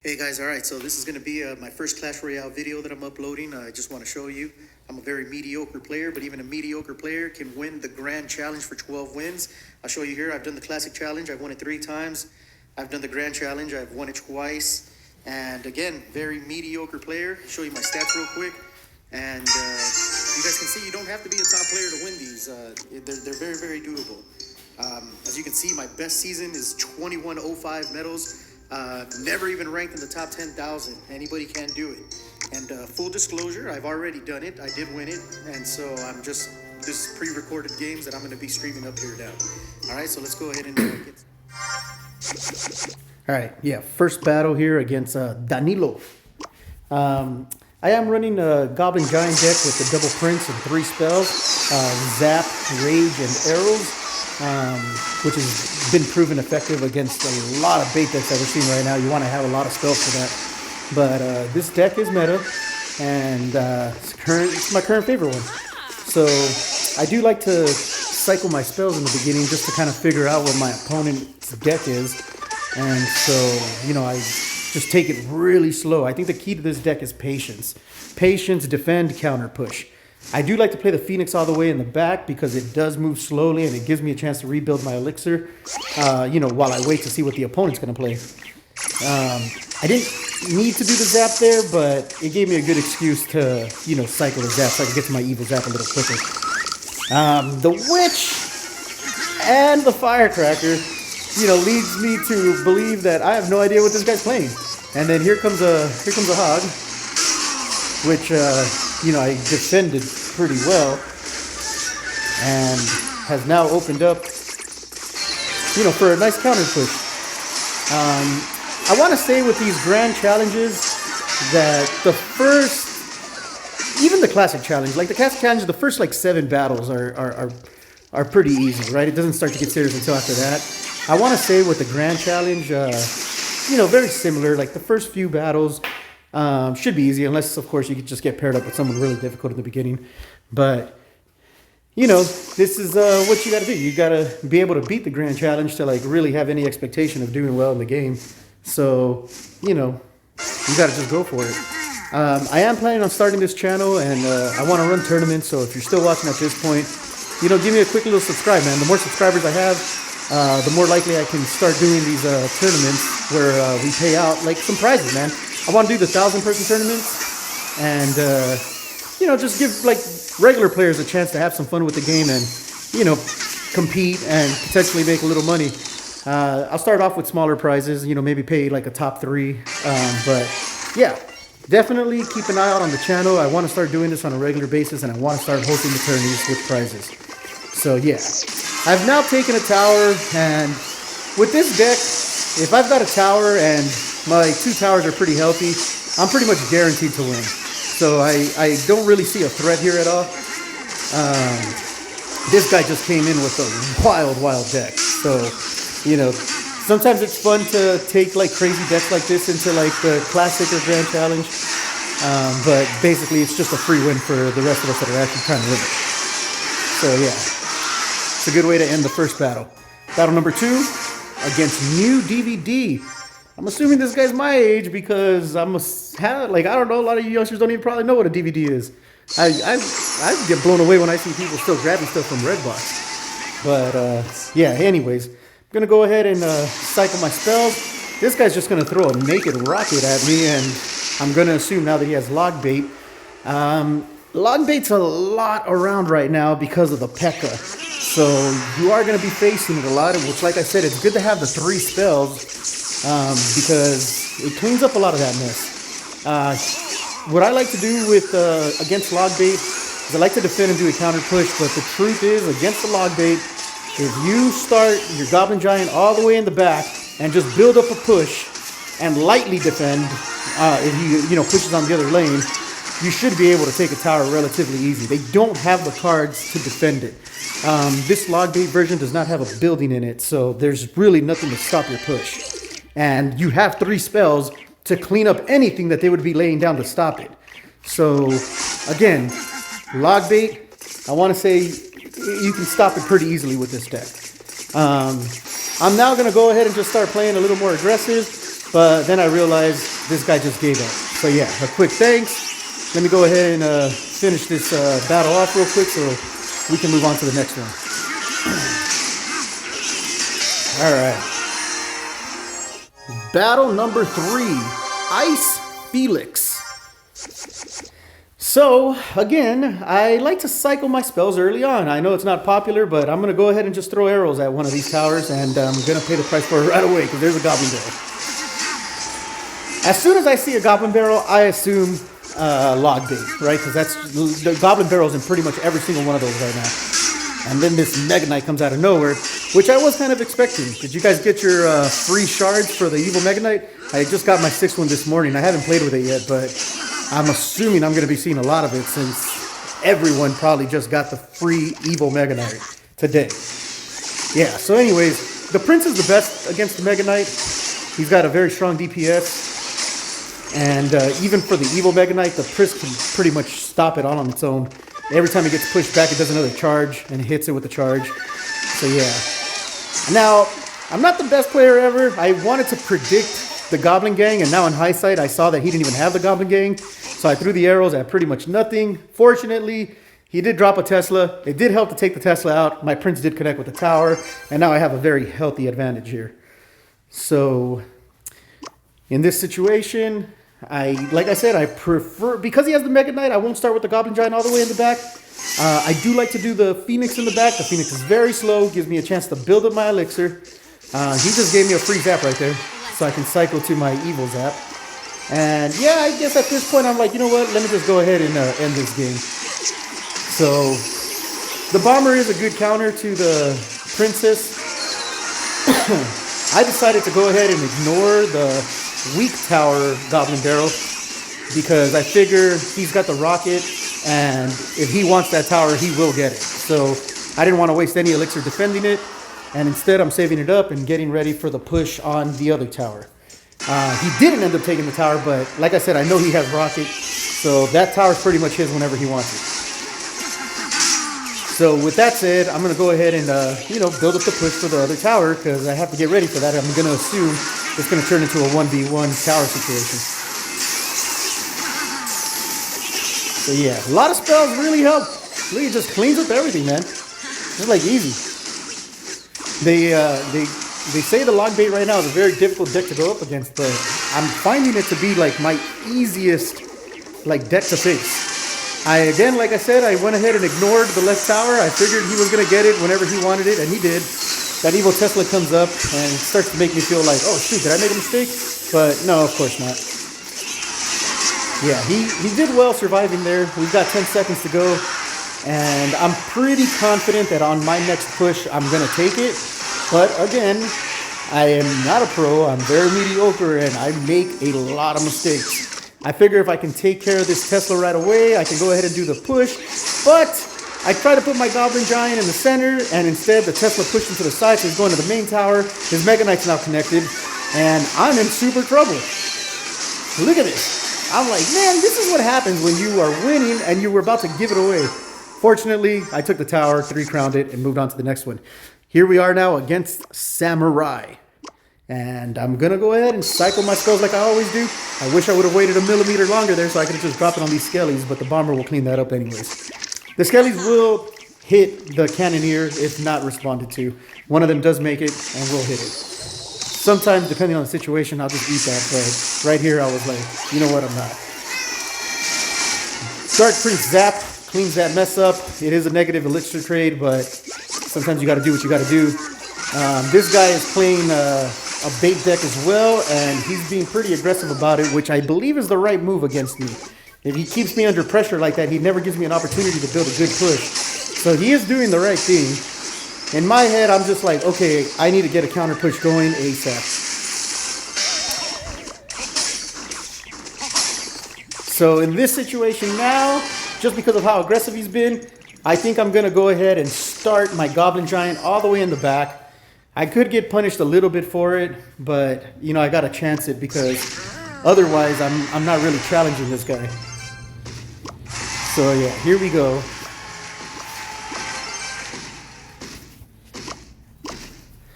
Hey guys, alright, so this is going to be my first Clash Royale video that I'm uploading. I just want to show you I'm a very mediocre player, but even a mediocre player can win the Grand Challenge for 12 wins. I'll show you here. I've done the Classic Challenge. I've won it 3 times. I've done the Grand Challenge. I've won it twice. And again, very mediocre player. Show you my stats real quick. And you guys can see you don't have to be a top player to win these. They're very, very doable. As you can see, my best season is 2105 medals. Never even ranked in the top 10,000. Anybody can do it. And full disclosure, I've already done it. I did win it. And so this is pre-recorded games that I'm going to be streaming up here now. All right, so let's go ahead and get... All right, yeah, first battle here against Danilo. I am running a Goblin Giant deck with the double prints and 3 spells, Zap, Rage, and Arrows. Which has been proven effective against a lot of bait decks that we're seeing right now. You want to have a lot of spells for that. But this deck is meta, and it's my current favorite one. So I do like to cycle my spells in the beginning just to kind of figure out what my opponent's deck is. And so, you know, I just take it really slow. I think the key to this deck is patience. Patience, defend, counter, push. I do like to play the Phoenix all the way in the back because it does move slowly and it gives me a chance to rebuild my elixir, you know, while I wait to see what the opponent's going to play. I didn't need to do the Zap there, but it gave me a good excuse to, you know, cycle the Zap so I can get to my evil Zap a little quicker. The Witch and the Firecracker, you know, leads me to believe that I have no idea what this guy's playing. And then here comes a Hog, which, you know, I defended pretty well and has now opened up, you know, for a nice counter push. I want to say with these grand challenges that even the classic challenge, like the classic challenge, the first like 7 battles are pretty easy, right? It doesn't start to get serious until after that. I want to say with the grand challenge, you know, very similar, like the first few battles, should be easy, unless, of course, you could just get paired up with someone really difficult in the beginning. But, you know, this is what you got to do. You got to be able to beat the Grand Challenge to, like, really have any expectation of doing well in the game. So, you know, you got to just go for it. I am planning on starting this channel, and I want to run tournaments. So if you're still watching at this point, you know, give me a quick little subscribe, man. The more subscribers I have, the more likely I can start doing these tournaments where we pay out, like, some prizes, man. I want to do the 1,000-person tournaments and, you know, just give, like, regular players a chance to have some fun with the game and, you know, compete and potentially make a little money. I'll start off with smaller prizes, you know, maybe pay, like, a top 3. But, yeah, definitely keep an eye out on the channel. I want to start doing this on a regular basis, and I want to start hosting the tourneys with prizes. So, yeah. I've now taken a tower, and with this deck, if I've got a tower and my 2 towers are pretty healthy, I'm pretty much guaranteed to win. So I don't really see a threat here at all. This guy just came in with a wild deck. So, you know, sometimes it's fun to take like crazy decks like this into like the Classic or Grand Challenge. But basically it's just a free win for the rest of us that are actually trying to win it. So yeah, it's a good way to end the first battle. Battle number 2 against New DVD. I'm assuming this guy's my age because I don't know, a lot of you youngsters don't even probably know what a DVD is. I get blown away when I see people still grabbing stuff from Redbox. But yeah, anyways, I'm gonna go ahead and cycle my spells. This guy's just gonna throw a naked rocket at me, and I'm gonna assume now that he has log bait. Log bait's a lot around right now because of the P.E.K.K.A. So you are gonna be facing it a lot, which, like I said, it's good to have the 3 spells. Because it cleans up a lot of that mess. What I like to do with against log bait is I like to defend and do a counter push, but the truth is, against the log bait, if you start your Goblin Giant all the way in the back and just build up a push and lightly defend, if he, you know, pushes on the other lane, you should be able to take a tower relatively easy. They don't have the cards to defend it. This log bait version does not have a building in it, so there's really nothing to stop your push. And you have 3 spells to clean up anything that they would be laying down to stop it. So, again, log bait, I want to say you can stop it pretty easily with this deck. I'm now going to go ahead and just start playing a little more aggressive, but then I realized this guy just gave up. So yeah, a quick thanks. Let me go ahead and finish this battle off real quick so we can move on to the next one. All right. Battle number 3, Ice Felix. So, again, I like to cycle my spells early on. I know it's not popular, but I'm going to go ahead and just throw arrows at one of these towers, and I'm going to pay the price for it right away, because there's a Goblin Barrel. As soon as I see a Goblin Barrel, I assume log bait, right? Because that's the Goblin Barrel's in pretty much every single one of those right now. And then this Mega Knight comes out of nowhere, which I was kind of expecting. Did you guys get your free shards for the Evil Mega Knight? I just got my 6th one this morning. I haven't played with it yet, but I'm assuming I'm going to be seeing a lot of it since everyone probably just got the free Evil Mega Knight today. Yeah, so anyways, the Prince is the best against the Mega Knight. He's got a very strong DPS. And even for the Evil Mega Knight, the Prince can pretty much stop it all on its own. Every time it gets pushed back, it does another charge and hits it with a charge. So yeah. Now, I'm not the best player ever. I wanted to predict the Goblin Gang, and now in hindsight, I saw that he didn't even have the Goblin Gang. So I threw the arrows at pretty much nothing. Fortunately, he did drop a Tesla. It did help to take the Tesla out. My Prince did connect with the tower, and now I have a very healthy advantage here. So in this situation, like I said, I prefer, because he has the Mega Knight, I won't start with the Goblin Giant all the way in the back. I do like to do the Phoenix in the back. The Phoenix is very slow, gives me a chance to build up my elixir. He just gave me a free zap right there, so I can cycle to my evil zap. And yeah, I guess at this point I'm like, you know what, let me just go ahead and end this game. So the Bomber is a good counter to the Princess. I decided to go ahead and ignore the weak tower Goblin Barrel because I figure he's got the rocket, and if he wants that tower, he will get it. So I didn't want to waste any elixir defending it, and instead I'm saving it up and getting ready for the push on the other tower. He didn't end up taking the tower, but like I said, I know he has rocket, so that tower's pretty much his whenever he wants it. So with that said, I'm going to go ahead and build up the push for the other tower, because I have to get ready for that. I'm going to assume it's going to turn into a 1v1 tower situation. So yeah, a lot of spells really help. Really just cleans up everything, man. It's like easy. They say the log bait right now is a very difficult deck to go up against, but I'm finding it to be like my easiest deck to face. Again, like I said, I went ahead and ignored the left tower. I figured he was going to get it whenever he wanted it, and he did. That evil Tesla comes up and starts to make me feel like, oh shoot, did I make a mistake? But no, of course not. Yeah, he did well surviving there. We've got 10 seconds to go, and I'm pretty confident that on my next push, I'm going to take it. But again, I am not a pro. I'm very mediocre, and I make a lot of mistakes. I figure if I can take care of this Tesla right away, I can go ahead and do the push. But I try to put my Goblin Giant in the center, and instead the Tesla pushed him to the side, so he's going to the main tower. His Mega Knight's now connected, and I'm in super trouble. Look at this. I'm like, man, this is what happens when you are winning and you were about to give it away. Fortunately, I took the tower, 3-crowned it, and moved on to the next one. Here we are now against Samurai. And I'm going to go ahead and cycle my spells like I always do. I wish I would have waited a millimeter longer there so I could have just dropped it on these skellies, but the Bomber will clean that up anyways. The skellies will hit the Cannoneer if not responded to. One of them does make it and will hit it. Sometimes, depending on the situation, I'll just eat that, but right here I was like, you know what, I'm not. Dark Prince Zap cleans that mess up. It is a negative elixir trade, but sometimes you got to do what you got to do. This guy is playing a bait deck as well, and he's being pretty aggressive about it, which I believe is the right move against me. If he keeps me under pressure like that, he never gives me an opportunity to build a good push. So he is doing the right thing. In my head, I'm just like, okay, I need to get a counter push going ASAP. So in this situation now, just because of how aggressive he's been, I think I'm going to go ahead and start my Goblin Giant all the way in the back. I could get punished a little bit for it, but, you know, I got to chance it because otherwise I'm not really challenging this guy. So, yeah, here we go.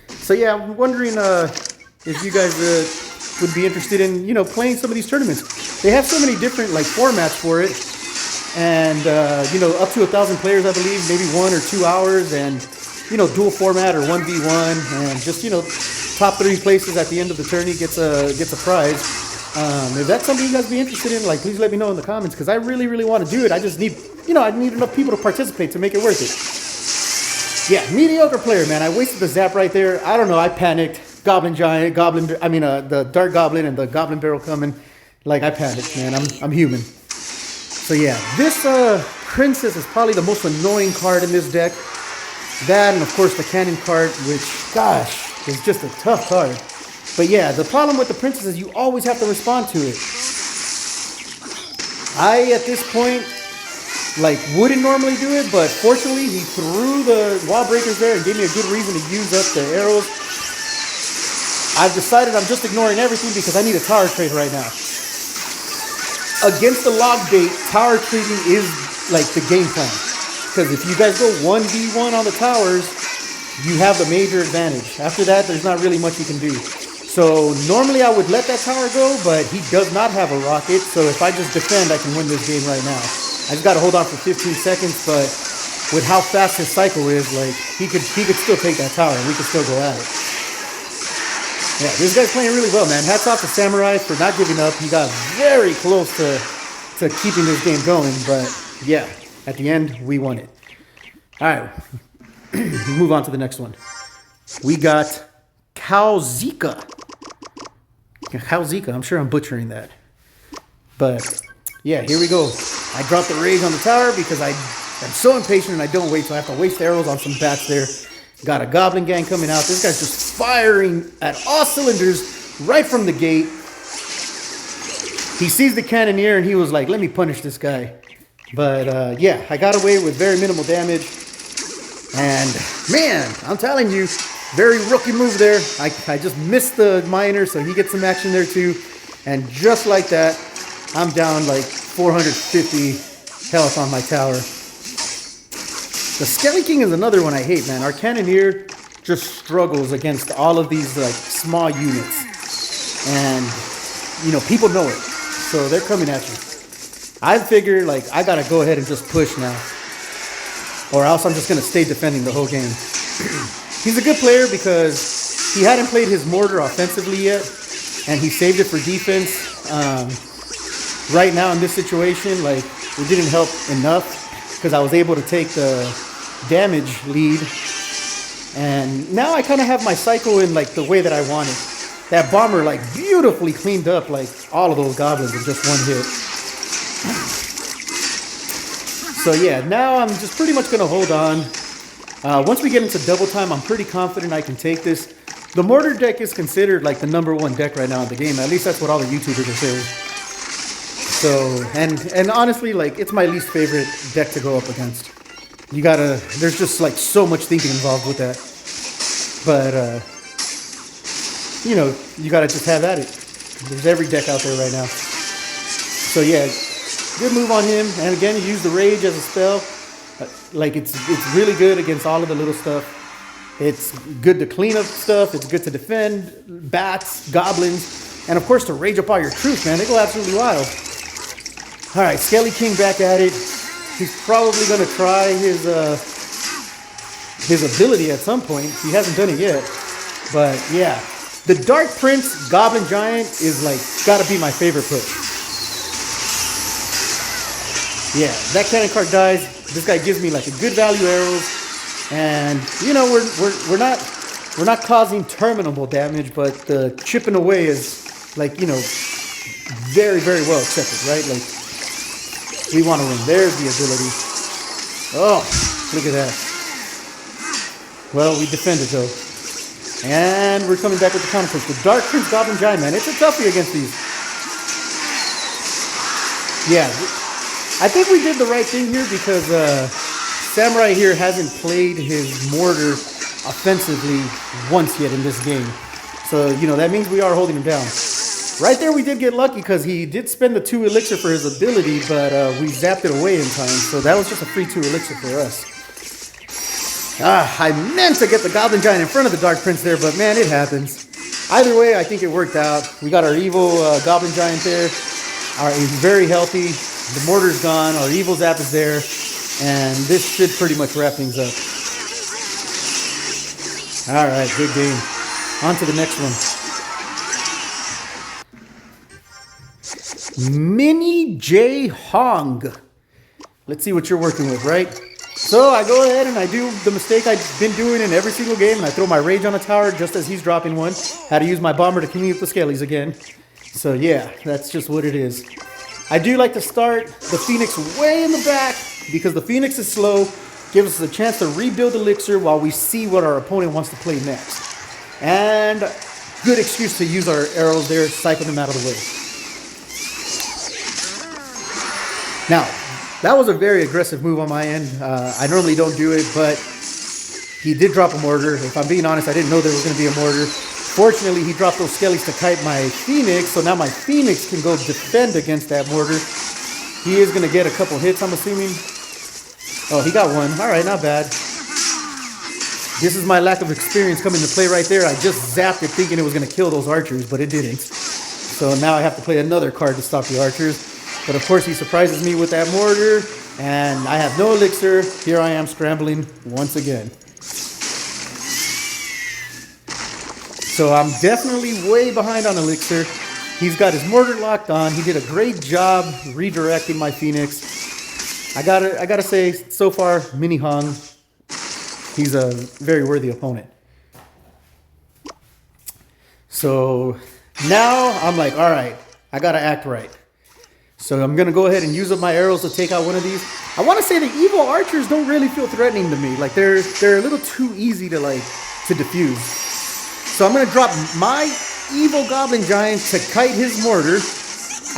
So, yeah, I'm wondering if you guys would be interested in, you know, playing some of these tournaments. They have so many different like formats for it, and you know, up to 1,000 players, I believe, maybe 1 or 2 hours, and you know, dual format or 1v1, and just, you know, top 3 places at the end of the tourney gets a prize. If that's something you guys be interested in, like, please let me know in the comments, because I really want to do it. I just need, you know, I need enough people to participate to make it worth it. Yeah, mediocre player, man. I wasted the zap right there. I don't know. I panicked. Goblin Giant, the Dark Goblin and the Goblin Barrel coming. Like, I panicked, man. I'm human. So yeah, this Princess is probably the most annoying card in this deck. That and of course the Cannon card, which, gosh, is just a tough card. But yeah, the problem with the Princess is you always have to respond to it. I, at this point, like, wouldn't normally do it, but fortunately he threw the wall breakers there and gave me a good reason to use up the arrows. I've decided I'm just ignoring everything because I need a tower trade right now. Against the log bait, tower trading is like the game plan. Because if you guys go 1v1 on the towers, you have the major advantage. After that, there's not really much you can do. So normally I would let that tower go, but he does not have a rocket. So if I just defend, I can win this game right now. I just got to hold on for 15 seconds, but with how fast his cycle is, like, he could still take that tower and we could still go at it. Yeah, this guy's playing really well, man. Hats off to Samurai for not giving up. He got very close to keeping this game going, but yeah, at the end, we won it. All right, move on to the next one. We got Kauzika. I'm sure I'm butchering that. But yeah, here we go. I dropped the rage on the tower because I'm so impatient and I don't wait, so I have to waste arrows on some bats there. Got a Goblin Gang coming out. This guy's just firing at all cylinders right from the gate. He sees the Cannoneer and he was like, let me punish this guy. But yeah, I got away with very minimal damage. And man, I'm telling you, very rookie move there. I just missed the miner, so he gets some action there too. And just like that, I'm down like 450 health on my tower. The Skelly King is another one I hate, man. Our Cannoneer just struggles against all of these like small units. And, you know, people know it. So they're coming at you. I figure, like, I gotta go ahead and just push now. Or else I'm just gonna stay defending the whole game. He's a good player because he hadn't played his mortar offensively yet. And he saved it for defense. Right now in this situation, like, it didn't help enough because I was able to take the damage lead. And now I kind of have my cycle in like the way that I wanted. That bomber like beautifully cleaned up like all of those goblins in just one hit. So yeah, now I'm just pretty much going to hold on. Once we get into double time, I'm pretty confident I can take this. The mortar deck is considered like the #1 deck right now in the game. At least that's what all the YouTubers are saying. So, and honestly, like, it's my least favorite deck to go up against. You gotta, there's just like so much thinking involved with that. But, you know, you gotta just have at it. There's every deck out there right now. So yeah, good move on him. And again, you use the rage as a spell. Like, it's really good against all of the little stuff. It's good to clean up stuff. It's good to defend bats, goblins, and of course to rage up all your troops, man. They go absolutely wild. All right, Skelly King back at it. He's probably going to try his ability at some point. He hasn't done it yet. But yeah, the Dark Prince Goblin Giant is like got to be my favorite push. Yeah, that cannon card dies. This guy gives me like a good value arrows. And you know, we're not causing terminable damage, but the chipping away is like, you know, very well accepted, right? Like, we want to win. There's the ability. Oh, look at that. Well, we defended though, and we're coming back with the counter push. The Dark Prince Goblin Giant, man, it's a toughie against these. Yeah, I think we did the right thing here because Samurai here hasn't played his mortar offensively once yet in this game. So, you know, that means we are holding him down. Right there we did get lucky because he did spend the 2 elixir for his ability, but we zapped it away in time. So that was just a free 2 elixir for us. I meant to get the Goblin Giant in front of the Dark Prince there, but man, it happens. Either way, I think it worked out. We got our evil Goblin Giant there. He's very healthy. The mortar's gone. Our evil zap is there. And this should pretty much wrap things up. All right, good game. On to the next one. Mini J Hong. Let's see what you're working with, right? So I go ahead and I do the mistake I've been doing in every single game, and I throw my rage on a tower just as he's dropping one. Had to use my bomber to clean up the skellies again. So yeah, that's just what it is. I do like to start the Phoenix way in the back because the Phoenix is slow, gives us a chance to rebuild elixir while we see what our opponent wants to play next. And good excuse to use our arrows there, cycle them out of the way. Now, that was a very aggressive move on my end. I normally don't do it, but he did drop a mortar. If I'm being honest, I didn't know there was going to be a mortar. Fortunately, he dropped those skellies to kite my Phoenix, so now my Phoenix can go defend against that mortar. He is going to get a couple hits, I'm assuming. Oh, he got one. All right, not bad. This is my lack of experience coming to play right there. I just zapped it thinking it was going to kill those archers, but it didn't. So now I have to play another card to stop the archers. But of course he surprises me with that mortar, and I have no elixir. Here I am scrambling once again. So I'm definitely way behind on elixir. He's got his mortar locked on. He did a great job redirecting my Phoenix. I gotta say, so far, Mini Hong, he's a very worthy opponent. So now I'm like, all right, I gotta act right. So I'm going to go ahead and use up my arrows to take out one of these. I want to say the evil archers don't really feel threatening to me. Like they're a little too easy to defuse. So I'm going to drop my evil Goblin Giant to kite his mortar.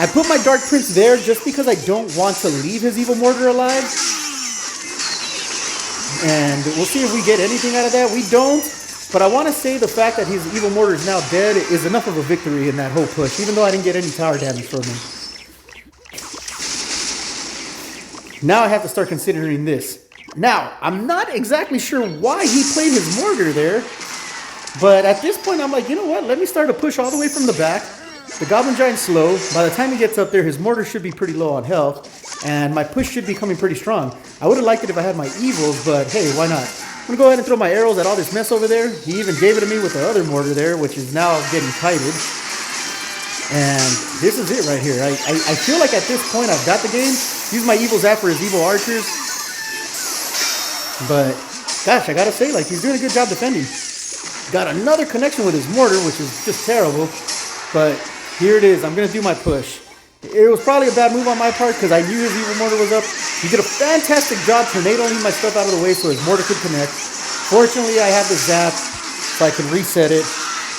I put my Dark Prince there just because I don't want to leave his evil mortar alive. And we'll see if we get anything out of that. We don't. But I want to say the fact that his evil mortar is now dead is enough of a victory in that whole push, even though I didn't get any tower damage from him. Now I have to start considering this. Now, I'm not exactly sure why he played his mortar there, but at this point I'm like, you know what? Let me start a push all the way from the back. The Goblin Giant's slow. By the time he gets up there, his mortar should be pretty low on health, and my push should be coming pretty strong. I would have liked it if I had my evils, but hey, why not? I'm going to go ahead and throw my arrows at all this mess over there. He even gave it to me with the other mortar there, which is now getting kited. And this is it right here. I feel like at this point I've got the game. Use my evil zap for his evil archers. But, gosh, I gotta say, like, he's doing a good job defending. Got another connection with his mortar, which is just terrible. But here it is. I'm gonna do my push. It was probably a bad move on my part because I knew his evil mortar was up. He did a fantastic job tornadoing my stuff out of the way so his mortar could connect. Fortunately, I have the zap so I can reset it.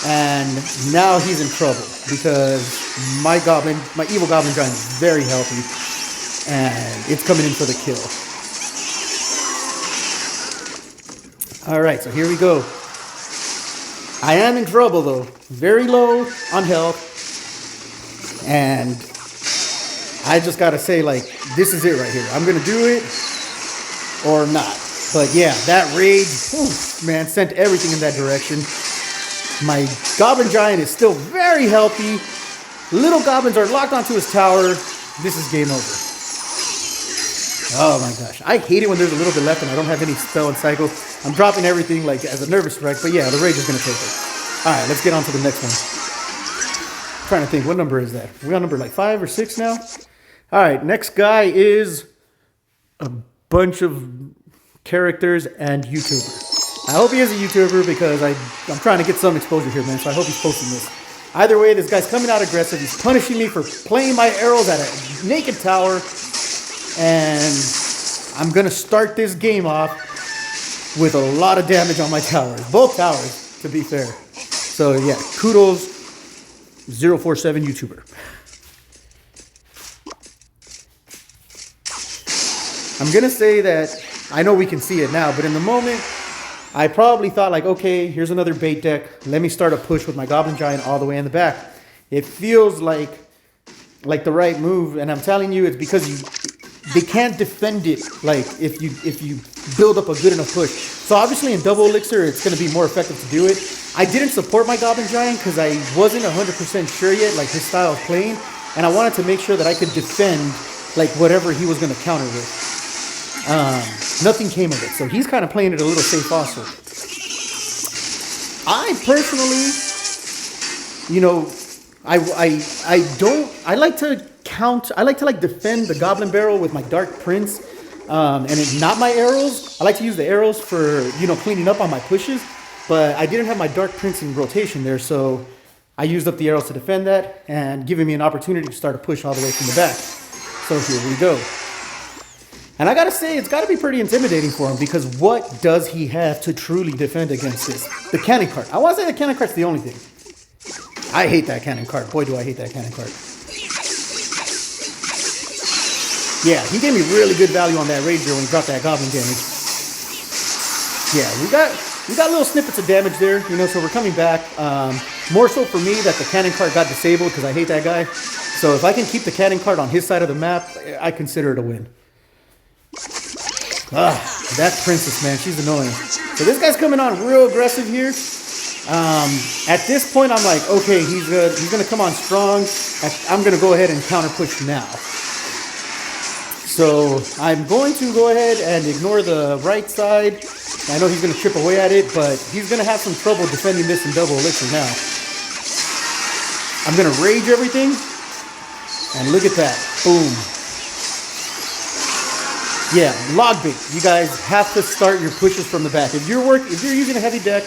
And now he's in trouble because my evil Goblin Giant is very healthy, and it's coming in for the kill. All right, so here we go. I am in trouble though, very low on health, and I just gotta say, like, this is it right here. I'm gonna do it or not. But yeah, that rage, man, sent everything in that direction. My Goblin Giant is still very healthy. Little goblins are locked onto his tower. This is game over. Oh my gosh. I hate it when there's a little bit left and I don't have any spell and cycle. I'm dropping everything like as a nervous wreck. But yeah, the rage is going to take it. All right, let's get on to the next one. I'm trying to think, what number is that? We're on number like 5 or 6 now? All right, next guy is a bunch of characters and YouTubers. I hope he is a YouTuber because I'm trying to get some exposure here, man. So I hope he's posting this. Either way, this guy's coming out aggressive. He's punishing me for playing my arrows at a naked tower. And I'm going to start this game off with a lot of damage on my towers. Both towers, to be fair. So yeah, kudos, 047 YouTuber. I'm going to say that I know we can see it now, but in the moment, I probably thought like, okay, here's another bait deck. Let me start a push with my Goblin Giant all the way in the back. It feels like the right move, and I'm telling you, it's because they can't defend it. Like if you build up a good enough push. So obviously in double elixir, it's going to be more effective to do it. I didn't support my Goblin Giant because I wasn't 100% sure yet, like his style of playing, and I wanted to make sure that I could defend like whatever he was going to counter with. Nothing came of it, so he's kind of playing it a little safe also. I personally, you know, I like to count. I like to like defend the Goblin Barrel with my Dark Prince, and it's not my arrows. I like to use the arrows for cleaning up on my pushes. But I didn't have my Dark Prince in rotation there, so I used up the arrows to defend that and giving me an opportunity to start a push all the way from the back. So here we go. And I gotta say, it's gotta be pretty intimidating for him because what does he have to truly defend against this? The cannon cart. I wanna say the cannon cart's the only thing. I hate that cannon cart. Boy, do I hate that cannon cart. Yeah, he gave me really good value on that Ranger when he dropped that Goblin damage. Yeah, we got little snippets of damage there, so we're coming back. More so for me that the cannon cart got disabled because I hate that guy. So if I can keep the cannon cart on his side of the map, I consider it a win. That princess, man, she's annoying. So this guy's coming on real aggressive here. At this point, I'm like, okay, he's gonna come on strong. I'm gonna go ahead and counter push now. So I'm going to go ahead and ignore the right side. I know he's going to chip away at it, but he's going to have some trouble defending this in double elixir now. I'm going to rage everything. And look at that. Boom. Yeah, log bait. You guys have to start your pushes from the back. If you're using a heavy deck,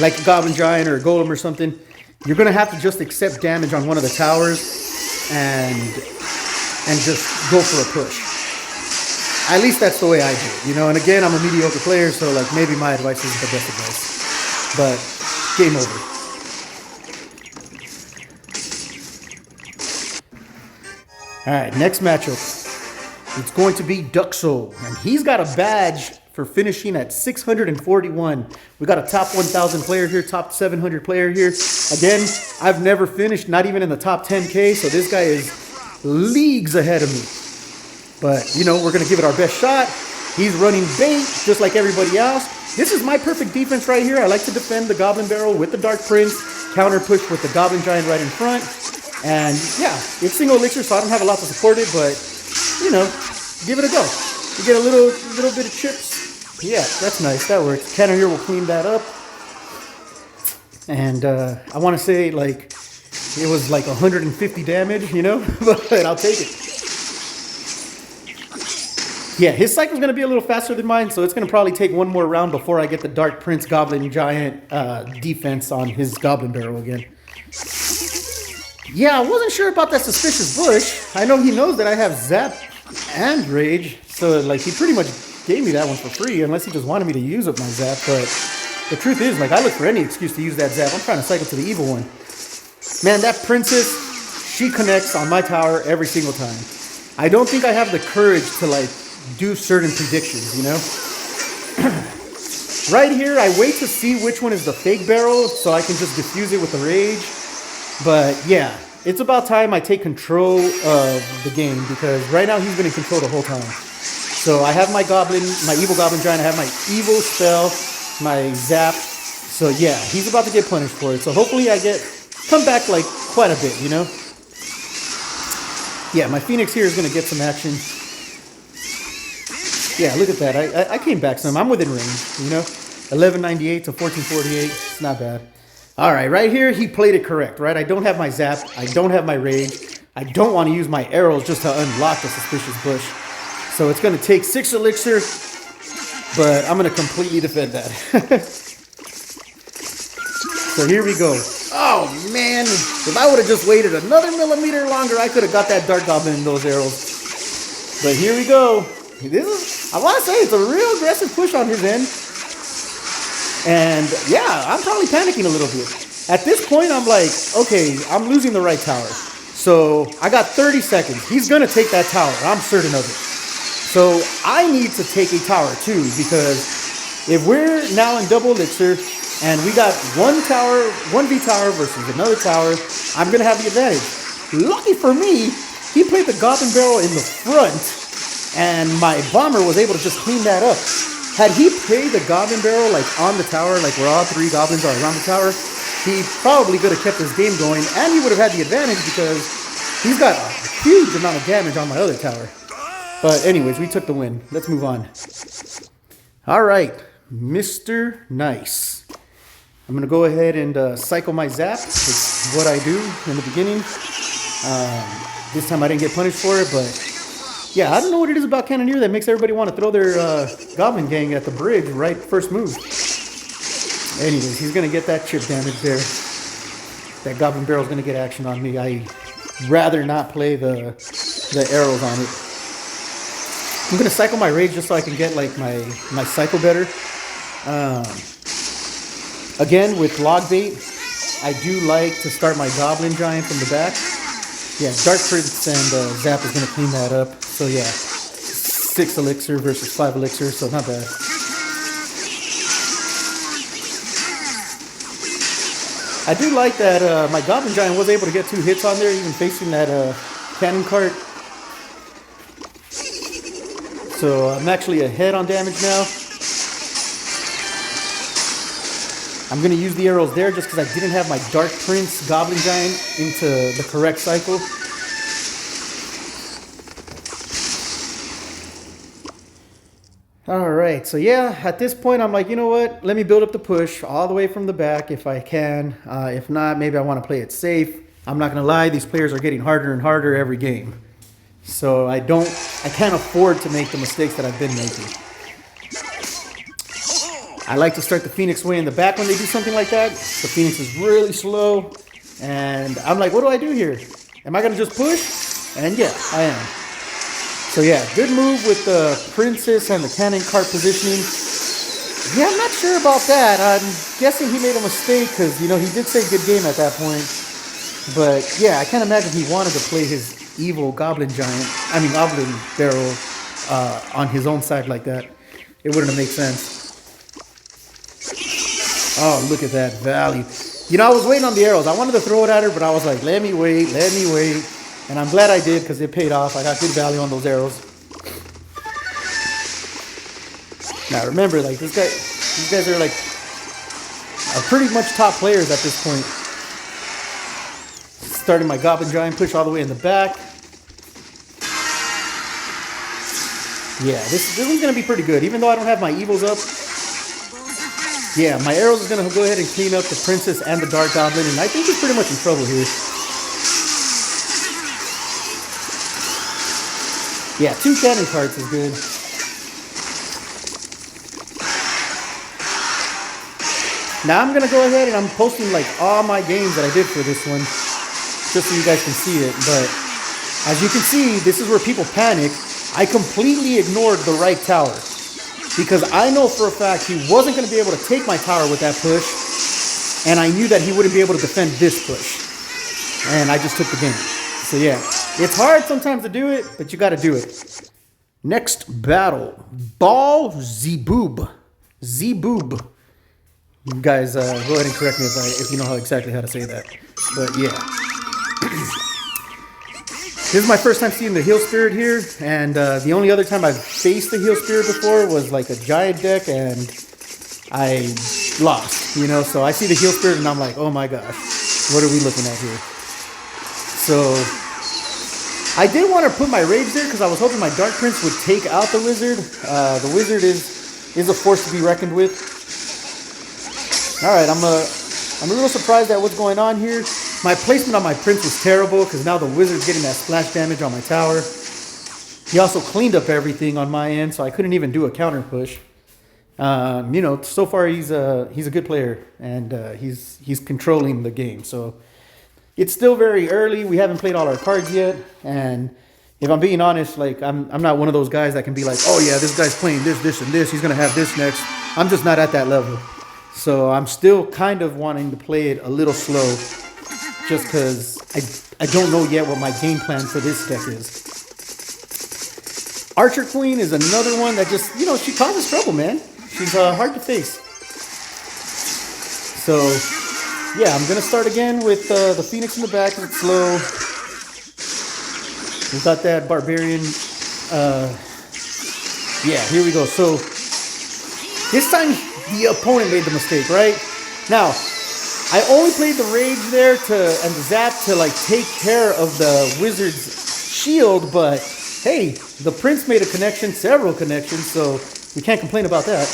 like a Goblin Giant or a Golem or something, you're going to have to just accept damage on one of the towers and just go for a push. At least that's the way I do it, And again, I'm a mediocre player, so like maybe my advice isn't the best advice. But game over. All right, next matchup. It's going to be Duxo, and he's got a badge for finishing at 641. We got a top 1,000 player here, top 700 player here. Again, I've never finished, not even in the top 10K, so this guy is leagues ahead of me. But, we're going to give it our best shot. He's running bait just like everybody else. This is my perfect defense right here. I like to defend the Goblin Barrel with the Dark Prince, counter push with the Goblin Giant right in front. And, yeah, it's single elixir, so I don't have a lot to support it, but, give it a go. You get a little bit of chips. Yeah, that's nice. That works. Cannon here will clean that up. And I want to say, like, it was like 150 damage, but I'll take it. Yeah, his cycle's going to be a little faster than mine, so it's going to probably take one more round before I get the Dark Prince Goblin Giant defense on his Goblin Barrel again. Yeah, I wasn't sure about that Suspicious Bush. I know he knows that I have Zap and Rage, so like he pretty much gave me that one for free, unless he just wanted me to use up my Zap, but the truth is, like, I look for any excuse to use that Zap. I'm trying to cycle to the evil one. Man, that Princess, she connects on my tower every single time. I don't think I have the courage to, like, do certain predictions, Right here, I wait to see which one is the fake barrel so I can just diffuse it with the Rage. But yeah, it's about time I take control of the game because right now he's been in control the whole time. So I have my evil Goblin Giant, I have my evil spell, my Zap. So yeah, he's about to get punished for it. So hopefully I come back like quite a bit, Yeah, my Phoenix here is going to get some action. Yeah, look at that. I came back some. I'm within range, 1198 to 1448. It's not bad. All right, right here, he played it correct, right? I don't have my Zap. I don't have my Rage. I don't want to use my arrows just to unlock the Suspicious Bush. So it's going to take 6 elixir, but I'm going to completely defend that. So here we go. Oh, man. If I would have just waited another millimeter longer, I could have got that Dark Goblin in those arrows. But here we go. I want to say it's a real aggressive push on his end. And yeah, I'm probably panicking a little bit. At this point, I'm like, okay, I'm losing the right tower. So I got 30 seconds. He's going to take that tower. I'm certain of it. So I need to take a tower too, because if we're now in double elixir and we got one V tower versus another tower, I'm going to have the advantage. Lucky for me, he played the Goblin Barrel in the front and my bomber was able to just clean that up. Had he played the Goblin Barrel like on the tower, like where all 3 goblins are around the tower, he probably could have kept his game going, and he would have had the advantage because he's got a huge amount of damage on my other tower. But anyways, we took the win. Let's move on. All right, Mr. Nice. I'm going to go ahead and cycle my zap. It's what I do in the beginning. This time I didn't get punished for it, but yeah, I don't know what it is about Cannoneer that makes everybody want to throw their Goblin Gang at the bridge right first move. Anyways, he's going to get that chip damage there. That Goblin Barrel's going to get action on me. I'd rather not play the arrows on it. I'm going to cycle my Rage just so I can get like my cycle better. Again, with Log Bait, I do like to start my Goblin Giant from the back. Yeah, Dark Prince and Zap is going to clean that up. So yeah, 6 elixir versus 5 elixir, so not bad. I do like that my Goblin Giant was able to get 2 hits on there, even facing that cannon cart. So I'm actually ahead on damage now. I'm going to use the arrows there just because I didn't have my Dark Prince Goblin Giant into the correct cycle. Alright, so yeah, at this point I'm like, you know what, let me build up the push all the way from the back if I can. If not, maybe I want to play it safe. I'm not going to lie, these players are getting harder and harder every game. So I can't afford to make the mistakes that I've been making. I like to start the Phoenix way in the back when they do something like that. The Phoenix is really slow. And I'm like, what do I do here? Am I going to just push? And yeah, I am. So yeah, good move with the Princess and the Cannon Cart positioning. Yeah, I'm not sure about that. I'm guessing he made a mistake because, you know, he did say good game at that point. But yeah, I can't imagine he wanted to play his evil Goblin Barrel on his own side like that. It wouldn't have made sense. Oh, look at that value. You know, I was waiting on the arrows. I wanted to throw it at her, but I was like, let me wait. And I'm glad I did because it paid off. I got good value on those arrows. Now remember, like these guys are like pretty much top players at this point. Starting my Goblin Giant push all the way in the back. Yeah, this one's going to be pretty good. Even though I don't have my evils up. Yeah, my arrows is going to go ahead and clean up the Princess and the Dark Goblin. And I think he's pretty much in trouble here. Yeah, 2 cannon carts is good. Now I'm going to go ahead and I'm posting like all my games that I did for this one. Just so you guys can see it. But as you can see, this is where people panic. I completely ignored the right tower. Because I know for a fact he wasn't going to be able to take my tower with that push. And I knew that he wouldn't be able to defend this push. And I just took the game. So yeah, it's hard sometimes to do it, but you got to do it. Next battle, Ball Z-Boob. Z-Boob. You guys go ahead and correct me if you know exactly how to say that. But yeah. This is my first time seeing the Heal Spirit here, and the only other time I've faced the Heal Spirit before was like a giant deck, and I lost, you know? So I see the Heal Spirit, and I'm like, oh my gosh, what are we looking at here? So I did want to put my Rage there because I was hoping my Dark Prince would take out the Wizard. The Wizard is a force to be reckoned with. All right, I'm a little surprised at what's going on here. My placement on my Prince was terrible because now the Wizard's getting that splash damage on my tower. He also cleaned up everything on my end, so I couldn't even do a counter push. You know, so far he's a good player, and he's controlling the game. So it's still very early. We haven't played all our cards yet, and if I'm being honest, like I'm not one of those guys that can be like, oh yeah, this guy's playing this, and this. He's gonna have this next. I'm just not at that level. So I'm still kind of wanting to play it a little slow. Just because I don't know yet what my game plan for this deck is. Archer Queen is another one that just, you know, she causes trouble, man. She's hard to face. So, yeah, I'm going to start again with the Phoenix in the back. It's slow. We've got that Barbarian. Yeah, here we go. So, This time, the opponent made the mistake, right? Now, I only played the Rage there and the Zap to like take care of the Wizard's shield, but hey, the Prince made a connection, several connections, so we can't complain about that.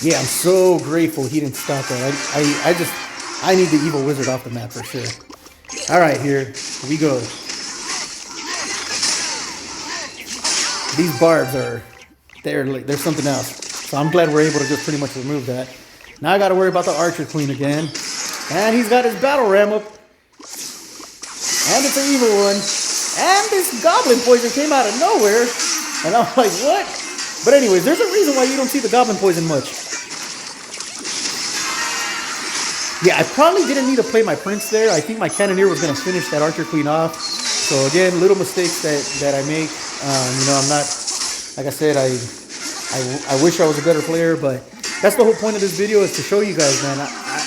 Yeah, I'm so grateful he didn't stop that. I need the evil wizard off the map for sure. All right, here we go. These barbs they're something else. So I'm glad we're able to just pretty much remove that. Now I got to worry about the Archer Queen again. And he's got his battle ram up. And it's an evil one. And this goblin poison came out of nowhere. And I'm like, what? But anyways, there's a reason why you don't see the goblin poison much. Yeah, I probably didn't need to play my Prince there. I think my Cannoneer was going to finish that Archer Queen off. So again, little mistakes that I make. I'm not, like I said, I wish I was a better player, but that's the whole point of this video, is to show you guys, man.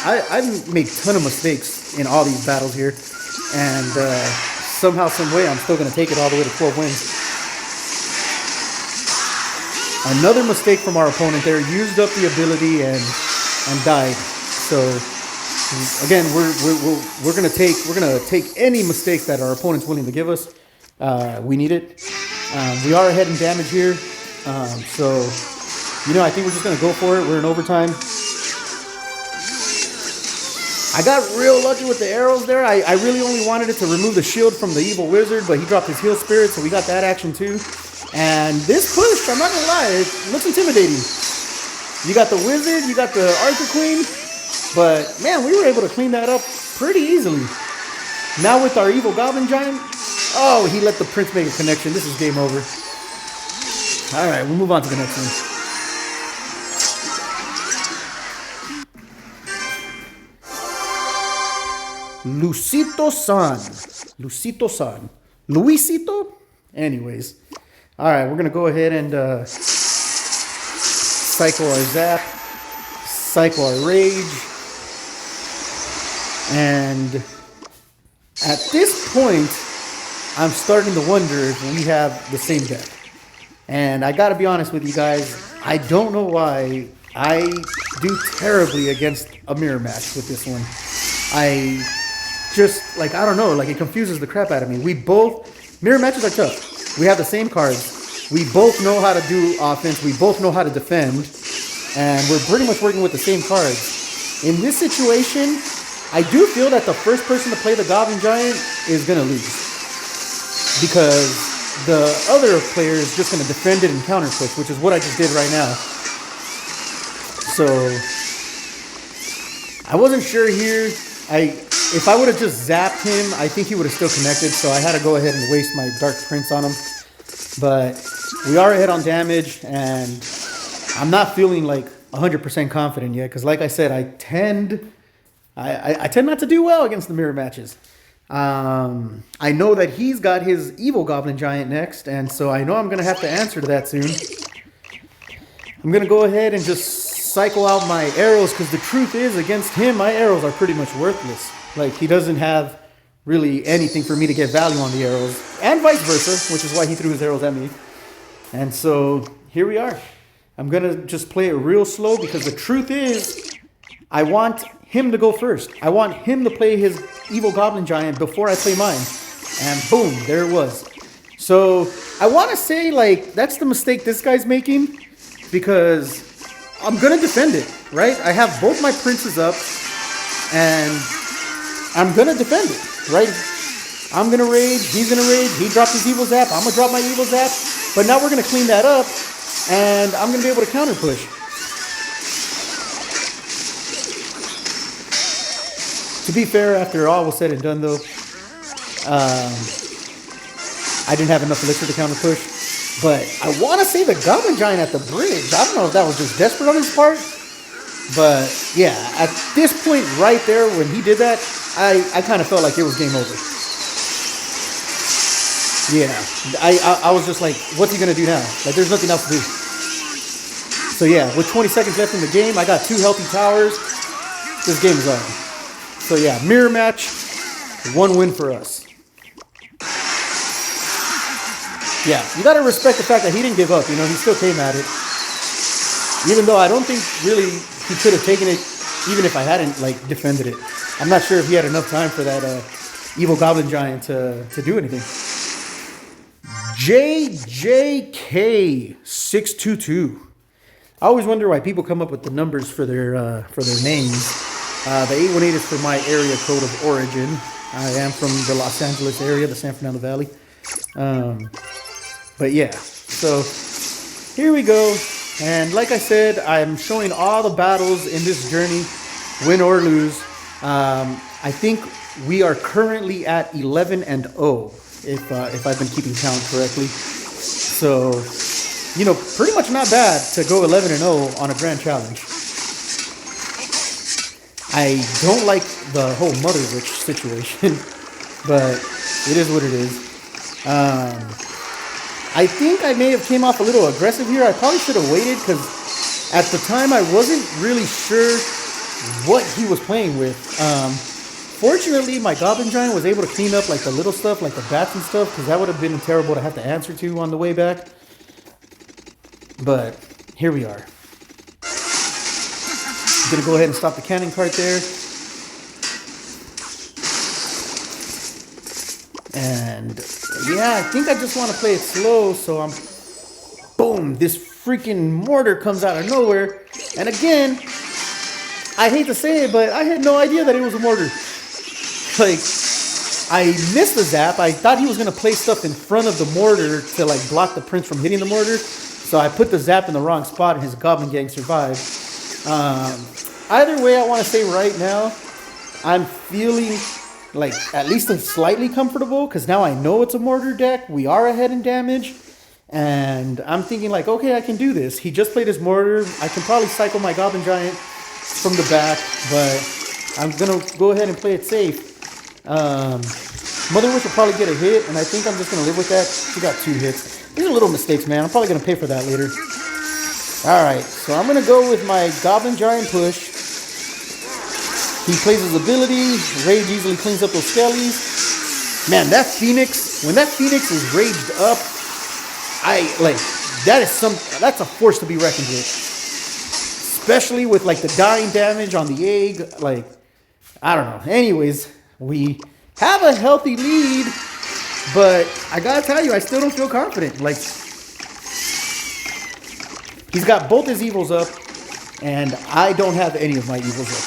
I've made a ton of mistakes in all these battles here. And somehow, some way, I'm still going to take it all the way to 12 wins. Another mistake from our opponent there, used up the ability and died. So again, we're gonna take any mistake that our opponent's willing to give us. We need it. We are ahead in damage here, so I think we're just gonna go for it. We're in overtime. I got real lucky with the arrows there. I really only wanted it to remove the shield from the evil wizard, but he dropped his heal spirit, so we got that action too. And this push, I'm not gonna lie, it looks intimidating. You got the wizard, you got the Archer Queen, but man, we were able to clean that up pretty easily. Now with our evil goblin giant, oh, he let the Prince make a connection. This is game over. All right, we'll move on to the next one. Luisito-san. Luisito? Anyways. All right, we're going to go ahead and cycle our Zap, cycle our Rage. And at this point, I'm starting to wonder if we have the same deck. And I got to be honest with you guys, I don't know why I do terribly against a mirror match with this one. I don't know, it confuses the crap out of me. Mirror matches are tough. We have the same cards. We both know how to do offense. We both know how to defend. And we're pretty much working with the same cards. In this situation, I do feel that the first person to play the Goblin Giant is going to lose. Because the other player is just going to defend it and counter push, which is what I just did right now. So, I wasn't sure here. If I would have just zapped him, I think he would have still connected. So I had to go ahead and waste my Dark Prince on him. But we are ahead on damage, and I'm not feeling 100% confident yet. Because like I said, I tend not to do well against the mirror matches. I know that he's got his evil Goblin Giant next, and so I know I'm going to have to answer to that soon. I'm going to go ahead and just cycle out my arrows, because the truth is, against him, my arrows are pretty much worthless. He doesn't have really anything for me to get value on the arrows, and vice versa, which is why he threw his arrows at me. And so here we are. I'm going to just play it real slow, because the truth is, I want him to go first. I want him to play his evil Goblin Giant before I play mine. And boom, there it was. So I want to say, that's the mistake this guy's making, because I'm going to defend it, right? I have both my princes up, and I'm going to defend it, right? I'm going to rage, he's going to rage, he dropped his evil zap, I'm going to drop my evil zap, but now we're going to clean that up, and I'm going to be able to counter push. To be fair, after all was said and done, though, I didn't have enough elixir to counter push. But I want to say the Goblin Giant at the bridge. I don't know if that was just desperate on his part. But yeah, at this point right there, when he did that, I kind of felt like it was game over. Yeah, I was just like, what's he going to do now? There's nothing else to do. So yeah, with 20 seconds left in the game, I got 2 healthy towers. This game is on. So yeah, mirror match, 1 win for us. Yeah, you got to respect the fact that he didn't give up. You know, he still came at it. Even though I don't think really he could have taken it, even if I hadn't like defended it. I'm not sure if he had enough time for that evil goblin giant to do anything. JJK622. I always wonder why people come up with the numbers for their names. The 818 is for my area code of origin. I am from the Los Angeles area, the San Fernando Valley. But yeah, so here we go. And like I said, I'm showing all the battles in this journey, win or lose. I think we are currently at 11-0, if I've been keeping count correctly. So, you know, pretty much not bad to go 11-0 on a grand challenge. I don't like the whole Mother Witch situation, but it is what it is. I think I may have came off a little aggressive here. I probably should have waited because at the time I wasn't really sure what he was playing with. Fortunately, my Goblin Giant was able to clean up like the little stuff, like the bats and stuff, because that would have been terrible to have to answer to on the way back. But here we are. I'm going to go ahead and stop the cannon cart there. And yeah, I think I just want to play it slow. So I'm, boom, this freaking mortar comes out of nowhere. And again, I hate to say it, but I had no idea that it was a mortar. Like, I missed the zap. I thought he was going to play stuff in front of the mortar to like block the prince from hitting the mortar. So I put the zap in the wrong spot and his goblin gang survived. Either way, I want to say right now, I'm feeling like at least slightly comfortable because now I know it's a mortar deck. We are ahead in damage. And I'm thinking like, okay, I can do this. He just played his mortar. I can probably cycle my Goblin Giant from the back, but I'm going to go ahead and play it safe. Mother Witch will probably get a hit, and I think I'm just going to live with that. She got 2 hits. These are little mistakes, man. I'm probably going to pay for that later. All right, so I'm going to go with my Goblin Giant push. He plays his ability. Rage easily cleans up those skellies. Man, that Phoenix, when that Phoenix is raged up, that's a force to be reckoned with. Especially with like the dying damage on the egg. Like, I don't know. Anyways, we have a healthy lead, but I gotta tell you, I still don't feel confident. Like, he's got both his evils up, and I don't have any of my evils up.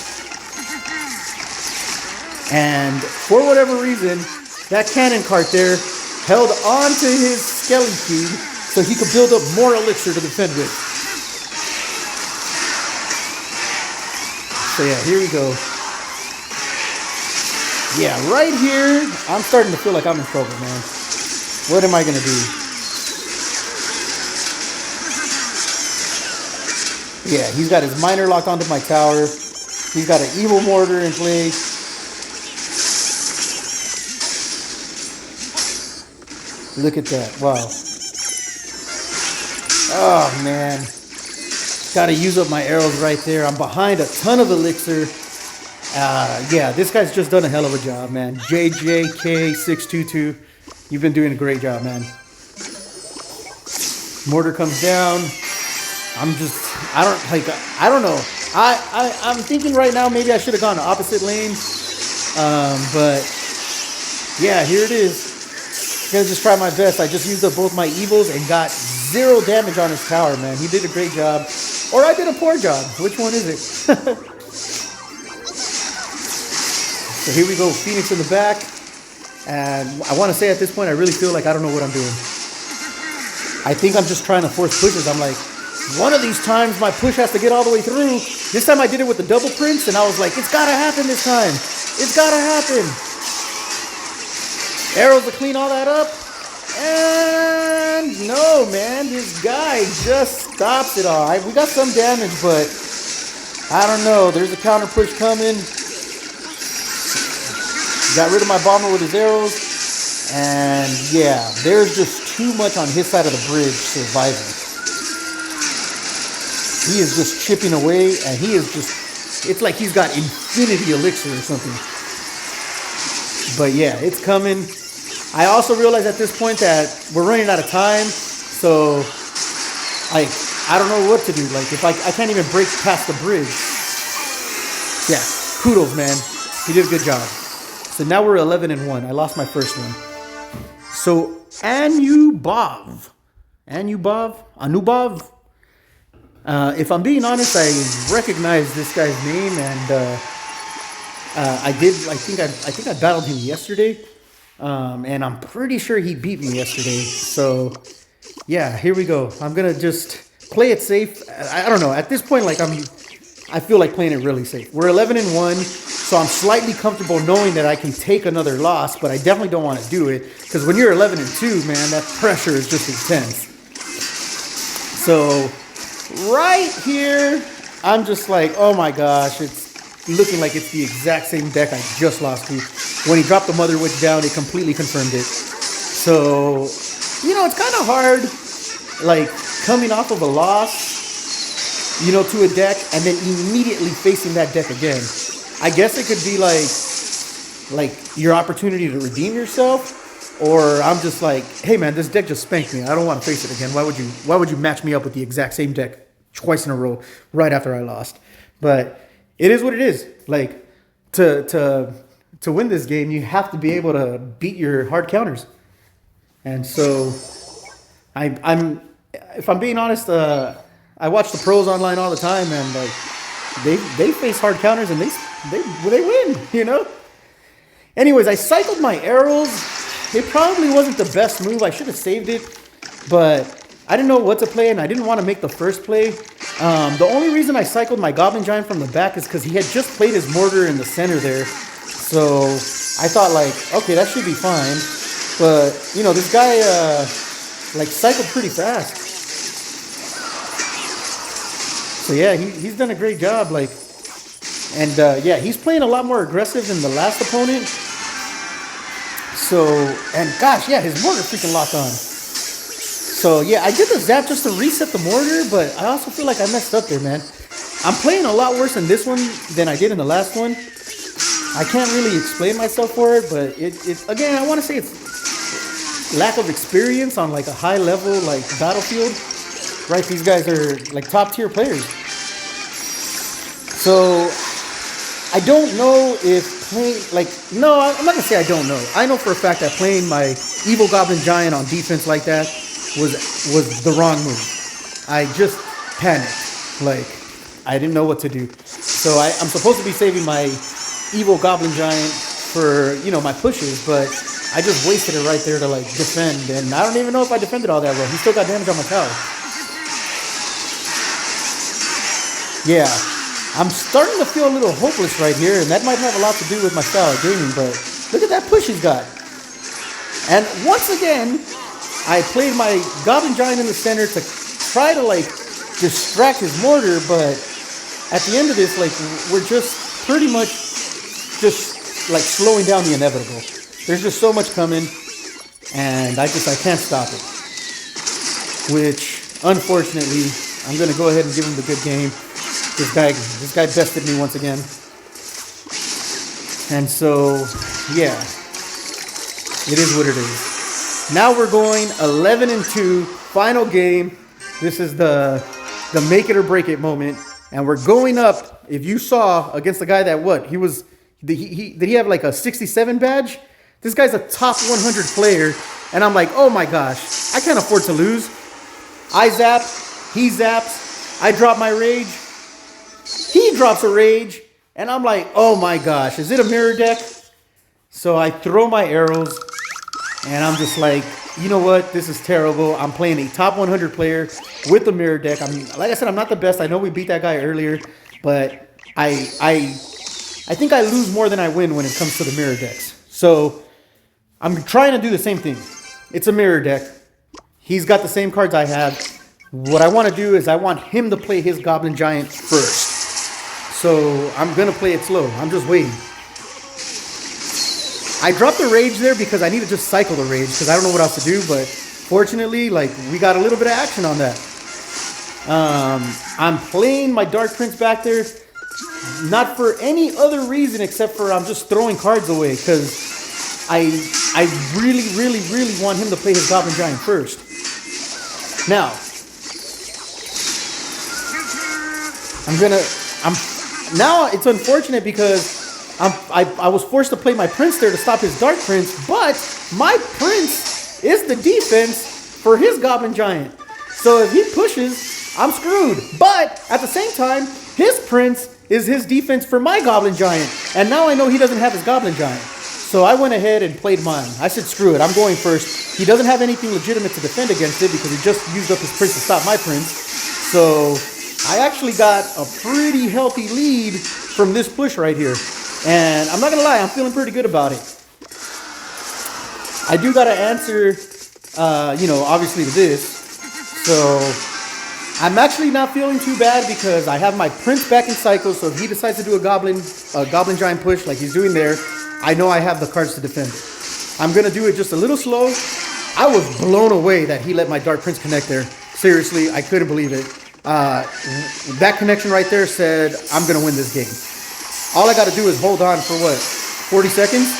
And for whatever reason, that cannon cart there held on to his Skelly Cube so he could build up more elixir to defend with. So yeah, here we go. Yeah, right here, I'm starting to feel like I'm in trouble, man. What am I going to do? Yeah, he's got his miner locked onto my tower. He's got an evil mortar in play. Look at that. Wow. Oh, man. Got to use up my arrows right there. I'm behind a ton of elixir. Yeah, this guy's just done a hell of a job, man. JJK622. You've been doing a great job, man. Mortar comes down. I don't know. I'm thinking right now maybe I should have gone the opposite lane. But yeah, here it is. Gonna just try my best. I just used up both my evils and got 0 damage on his tower, man. He did a great job. Or I did a poor job. Which one is it? So here we go. Phoenix in the back. And I want to say at this point, I really feel like I don't know what I'm doing. I think I'm just trying to force pushes. I'm like, one of these times my push has to get all the way through. This time I did it with the double prince, and I was like, it's got to happen this time. It's got to happen. Arrows to clean all that up. And no, man, this guy just stops it all. We got some damage, but I don't know. There's a counter push coming. Got rid of my bomber with his arrows. And yeah, there's just too much on his side of the bridge surviving. He is just chipping away, and he is just, it's like he's got infinity elixir or something. But yeah, it's coming. I also realize at this point that we're running out of time, so like I don't know what to do. Like if I can't even break past the bridge. Yeah, kudos, man. You did a good job. So now we're 11-1. I lost my first one. So Anubov. If I'm being honest, I recognize this guy's name, and I think I battled him yesterday, and I'm pretty sure he beat me yesterday. So yeah, here we go. I'm gonna just play it safe. I don't know. At this point, like I feel like playing it really safe. We're 11-1, so I'm slightly comfortable knowing that I can take another loss, but I definitely don't want to do it because when you're 11-2, man, that pressure is just intense. So right here, I'm just like, oh my gosh, it's looking like it's the exact same deck I just lost to. When he dropped the Mother Witch down, it completely confirmed it. So, it's kind of hard, like, coming off of a loss, to a deck, and then immediately facing that deck again. I guess it could be like your opportunity to redeem yourself, or I'm just like, hey man, this deck just spanked me. I don't want to face it again. Why would you match me up with the exact same deck twice in a row right after I lost? But it is what it is. Like to win this game, you have to be able to beat your hard counters. And so I'm if I'm being honest, I watch the pros online all the time, and like they face hard counters and they win, Anyways, I cycled my arrows. It probably wasn't the best move. I should have saved it, but I didn't know what to play, and I didn't want to make the first play. The only reason I cycled my Goblin Giant from the back is because he had just played his Mortar in the center there. So I thought, like, okay, that should be fine. But, this guy, cycled pretty fast. So, yeah, he's done a great job, he's playing a lot more aggressive than the last opponent. So, and gosh, yeah, his Mortar freaking locked on. So, yeah, I did the zap just to reset the Mortar, but I also feel like I messed up there, man. I'm playing a lot worse in this one than I did in the last one. I can't really explain myself for it, but it again, I want to say it's lack of experience on, like, a high level, like, battlefield. Right, these guys are, like, top tier players. So, I don't know if playing, no, I'm not going to say I don't know. I know for a fact that playing my Evil Goblin Giant on defense like that was the wrong move. I just panicked. Like, I didn't know what to do. So, I'm supposed to be saving my Evil Goblin Giant for, my pushes, but I just wasted it right there to, like, defend. And I don't even know if I defended all that well. He still got damage on my tower. Yeah, I'm starting to feel a little hopeless right here, and that might have a lot to do with my style of gaming, but look at that push he's got. And once again, I played my Goblin Giant in the center to try to, like, distract his Mortar, but at the end of this, like, we're just pretty much just, like, slowing down the inevitable. There's just so much coming, and I can't stop it. Which, unfortunately, I'm going to go ahead and give him the good game. This guy bested me once again. And so, yeah, it is what it is. Now we're going 11-2, final game. This is the make it or break it moment. And we're going up, if you saw, against the guy that did he have like a 67 badge? This guy's a top 100 player. And I'm like, oh my gosh, I can't afford to lose. I zap, he zaps, I drop my rage. He drops a rage, and I'm like, oh my gosh, is it a mirror deck? So I throw my arrows, and I'm just like, you know what? This is terrible. I'm playing a top 100 player with a mirror deck. Like I said, I'm not the best. I know we beat that guy earlier, but I think I lose more than I win when it comes to the mirror decks. So I'm trying to do the same thing. It's a mirror deck. He's got the same cards I have. What I want to do is I want him to play his Goblin Giant first. So I'm going to play it slow. I'm just waiting. I dropped the rage there because I need to just cycle the rage because I don't know what else to do. But fortunately, like, we got a little bit of action on that. I'm playing my Dark Prince back there. Not for any other reason except for I'm just throwing cards away because I really, really, really want him to play his Goblin Giant first. Now, now it's unfortunate because I was forced to play my Prince there to stop his Dark Prince, but my Prince is the defense for his Goblin Giant. So if he pushes, I'm screwed. But at the same time, his Prince is his defense for my Goblin Giant. And now I know he doesn't have his Goblin Giant. So I went ahead and played mine. I said, screw it, I'm going first. He doesn't have anything legitimate to defend against it because he just used up his Prince to stop my Prince. So I actually got a pretty healthy lead from this push right here. And I'm not going to lie, I'm feeling pretty good about it. I do got to answer, obviously to this. So I'm actually not feeling too bad because I have my Prince back in cycle. So if he decides to do a Goblin Giant push like he's doing there, I know I have the cards to defend it. I'm going to do it just a little slow. I was blown away that he let my Dark Prince connect there. Seriously, I couldn't believe it. That connection right there said, I'm going to win this game. All I got to do is hold on for what, 40 seconds?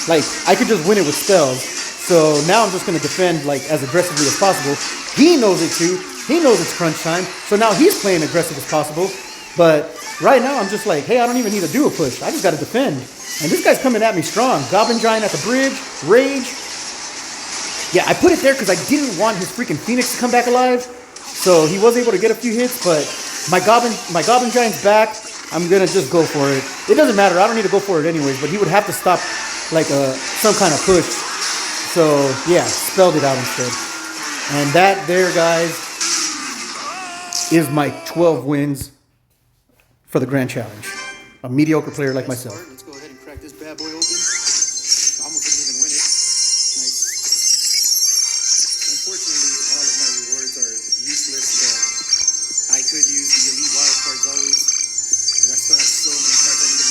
Like, I could just win it with spells. So now I'm just going to defend like as aggressively as possible. He knows it too. He knows it's crunch time. So now he's playing aggressive as possible. But right now I'm just like, hey, I don't even need to do a push. I just got to defend. And this guy's coming at me strong. Goblin Giant at the bridge. Rage. Yeah, I put it there because I didn't want his freaking Phoenix to come back alive. So he was able to get a few hits, but my Goblin Giant's back. I'm going to just go for it. It doesn't matter. I don't need to go for it anyways, but he would have to stop like some kind of push. So yeah, spelled it out instead. And that there, guys, is my 12 wins for the Grand Challenge. A mediocre player like myself. Let's go ahead and crack this bad boy open. Almost didn't even win it. Nice. Unfortunately, all of my rewards are useless, but I could use the elite wild cards always. I still have so many cards I need to